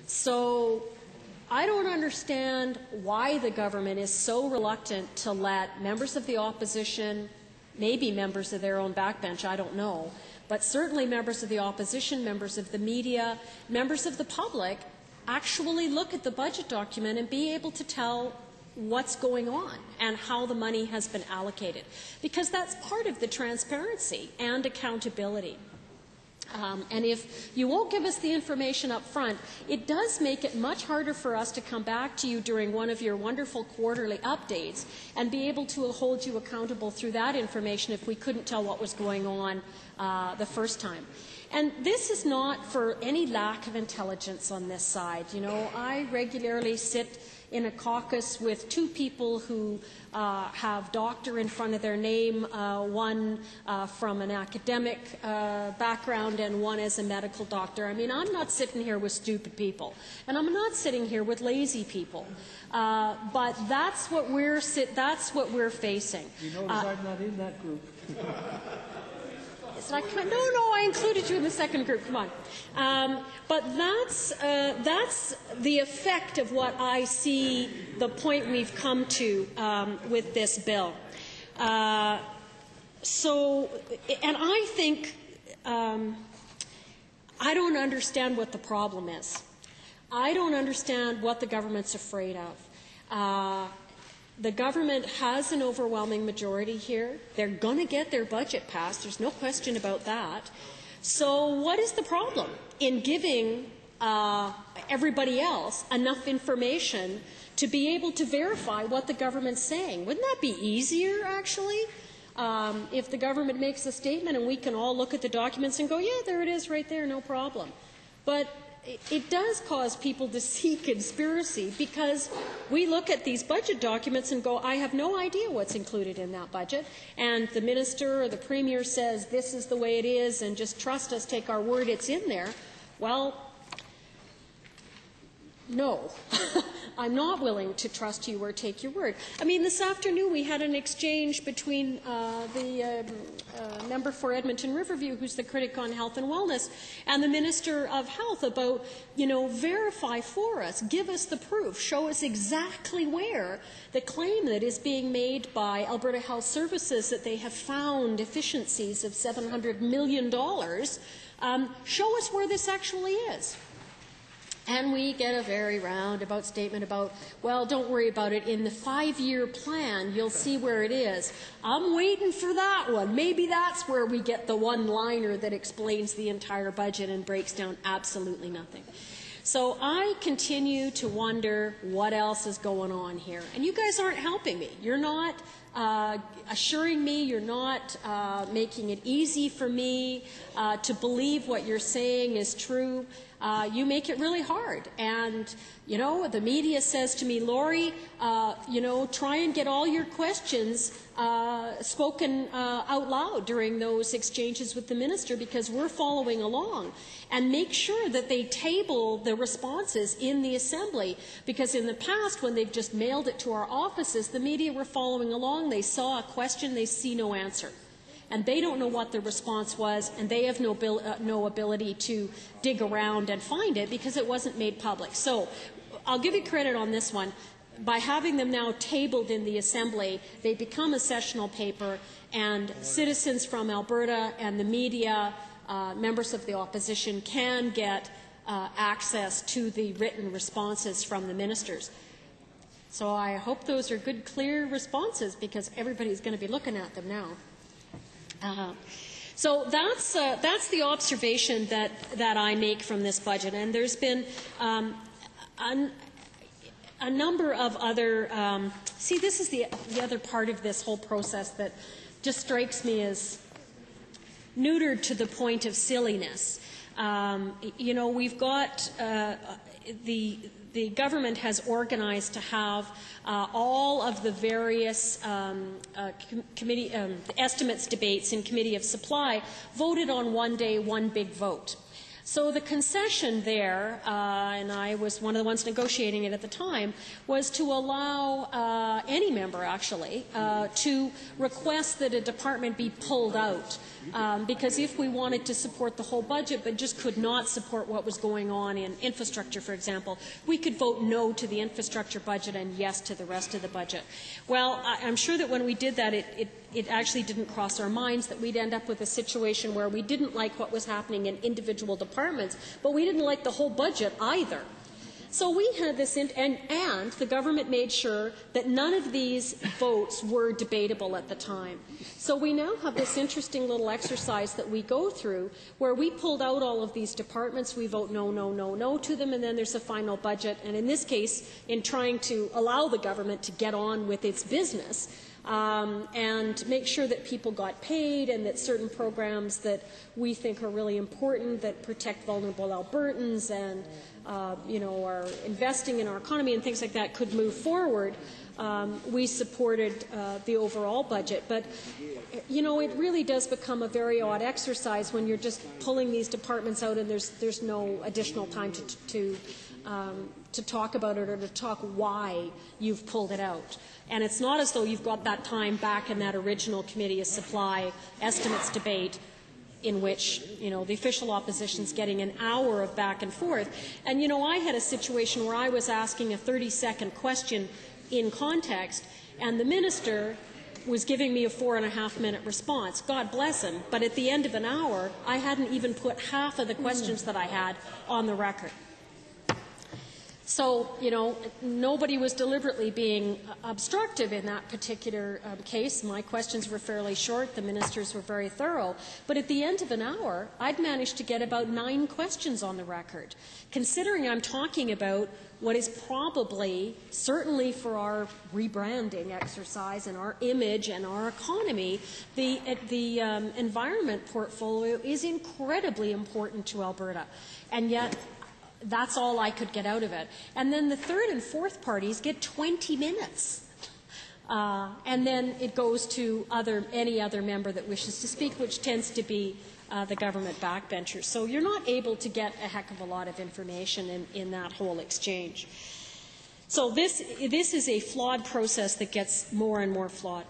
So I don't understand why the government is so reluctant to let members of the opposition, maybe members of their own backbench, I don't know, but certainly members of the opposition, members of the media, members of the public, actually look at the budget document and be able to tell what's going on and how the money has been allocated, because that's part of the transparency and accountability. And if you won't give us the information up front, it does make it much harder for us to come back to you during one of your wonderful quarterly updates and be able to hold you accountable through that information if we couldn't tell what was going on the first time. And this is not for any lack of intelligence on this side. You know, I regularly sit in a caucus with two people who have doctor in front of their name, one from an academic background and one as a medical doctor. I mean, I'm not sitting here with stupid people, and I'm not sitting here with lazy people. But that's what we're facing. You notice I'm not in that group. No, I included you in the second group. Come on. But that's the effect of what I see, the point we've come to with this bill. And I think I don't understand what the problem is. I don't understand what the government's afraid of. The government has an overwhelming majority here. They're going to get their budget passed. There's no question about that. So what is the problem in giving everybody else enough information to be able to verify what the government's saying? Wouldn't that be easier, actually, if the government makes a statement and we can all look at the documents and go, yeah, there it is right there, no problem. But it does cause people to see conspiracy, because we look at these budget documents and go, I have no idea what's included in that budget, and the minister or the premier says this is the way it is and just trust us, take our word, it's in there. Well, no. I'm not willing to trust you or take your word. I mean, this afternoon we had an exchange between the member for Edmonton Riverview, who's the critic on health and wellness, and the Minister of Health about, you know, verify for us, give us the proof, show us exactly where the claim that is being made by Alberta Health Services that they have found efficiencies of $700 million, show us where this actually is. And we get a very roundabout statement about, well, don't worry about it. In the 5-year plan, you'll see where it is. I'm waiting for that one. Maybe that's where we get the one-liner that explains the entire budget and breaks down absolutely nothing. So I continue to wonder what else is going on here. And you guys aren't helping me. You're not assuring me, you're not making it easy for me to believe what you're saying is true. You make it really hard. And, you know, the media says to me, Laurie, you know, try and get all your questions spoken out loud during those exchanges with the minister, because we're following along. And make sure that they table the responses in the Assembly, because in the past, when they've just mailed it to our offices, the media were following along. They saw a question, they see no answer. And they don't know what the response was, and they have no ability to dig around and find it because it wasn't made public. So I'll give you credit on this one. By having them now tabled in the Assembly, they become a sessional paper, and citizens from Alberta and the media, members of the opposition, can get access to the written responses from the ministers. So I hope those are good, clear responses, because everybody's going to be looking at them now. So that's the observation that I make from this budget, and there's been a number of other. See, this is the other part of this whole process that just strikes me as neutered to the point of silliness. You know, we've got the government has organized to have all of the various committee estimates debates in Committee of Supply voted on one day, one big vote. So the concession there, and I was one of the ones negotiating it at the time, was to allow any member, actually, to request that a department be pulled out Because if we wanted to support the whole budget but just could not support what was going on in infrastructure, for example, we could vote no to the infrastructure budget and yes to the rest of the budget. Well, I'm sure that when we did that, it actually didn't cross our minds that we'd end up with a situation where we didn't like what was happening in individual departments, but we didn't like the whole budget either. So we had this, and the government made sure that none of these votes were debatable at the time. So we now have this interesting little exercise that we go through where we pulled out all of these departments, we vote no, no, no, no to them, and then there's a final budget. And in this case, in trying to allow the government to get on with its business, and make sure that people got paid and that certain programs that we think are really important that protect vulnerable Albertans and are investing in our economy and things like that could move forward. We supported the overall budget. But, it really does become a very odd exercise when you're just pulling these departments out and there's no additional time to talk about it or to talk why you've pulled it out. And it's not as though you've got that time back in that original committee of supply estimates debate in which, the official opposition's getting an hour of back and forth. And, I had a situation where I was asking a 30-second question in context, and the minister was giving me a 4.5-minute response. God bless him. But at the end of an hour, I hadn't even put half of the questions that I had on the record. So, nobody was deliberately being obstructive in that particular case. My questions were fairly short. The ministers were very thorough. But at the end of an hour, I'd managed to get about 9 questions on the record. Considering I'm talking about what is probably, certainly for our rebranding exercise and our image and our economy, the environment portfolio is incredibly important to Alberta. And yet, that's all I could get out of it. And then the third and fourth parties get 20 minutes. And then it goes to any other member that wishes to speak, which tends to be the government backbenchers. So you're not able to get a heck of a lot of information in that whole exchange. So this is a flawed process that gets more and more flawed.